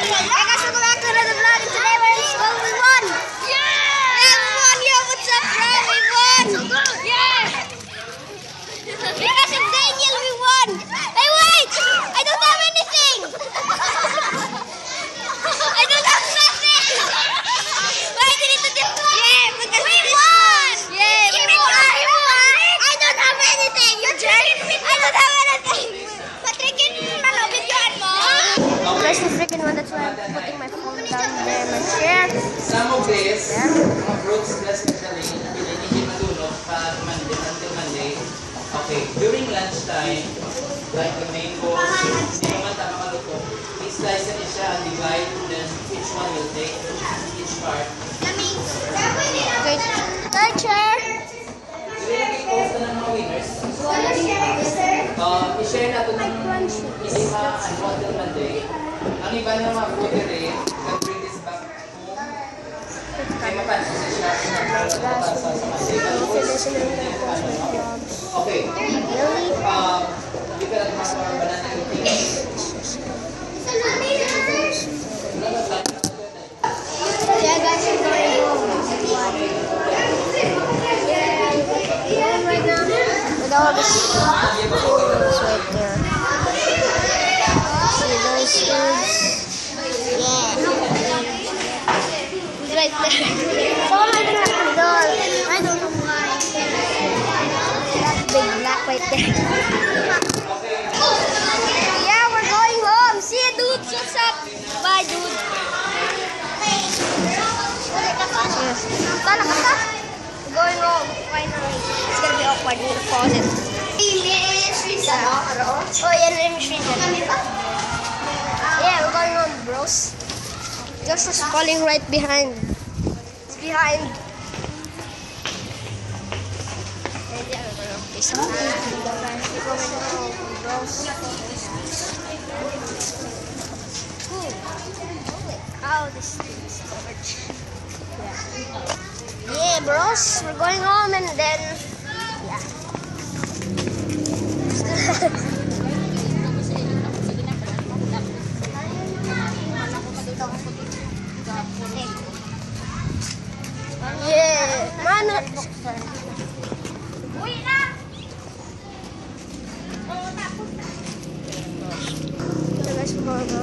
Hey guys, welcome back to another vlog. And today we're in school. We won! Yeah! We won! Yo, what's up, bro? We won! Yeah! Because of Daniel, we won! Hey, wait! I don't have anything! I don't have nothing! Why did it do? Yeah, because we won! Yeah, we won! I don't have anything, you jerk! I don't have anything! Patrikin, videoan mo! Guys, the freaking one, that's why I'm putting my phone down there, my chair. Some of this, mga fruits plus especially, hindi matulog pa Monday until Monday. Okay, during lunchtime, like the mango, hindi naman tama maluto, i-slice na siya and divide, then each one will take each part. Okay, hi, chair. I-post na ng mga winners. I-share natin ng hindi until Monday. Ang iba ng mga fruitery, can bring this back home. Kaya mapansin siya sa Monday. Okay. Hindi ka lang mga banana eating. Yeah, guys, I'm going home. Right now, with all this foods right there. See those foods? Yeah. It's right there. Someone open up the door. I don't know why. That big black right there. Yeah, we're going home. See you, dude. What's up? Bye, dude. Yes. Tala ka ta? We're going home. Finally. It's gonna be awkward. We need to pause it. Oh, yeah, let me screen that. Yeah, we're going home, bros. Josh was falling right behind. It's behind. We're going home, bros. Ooh. Holy cow, this thing is large. Yeah, bros, we're going home and then, yeah. Yeah, mana? Uwi na. So guys, we're going to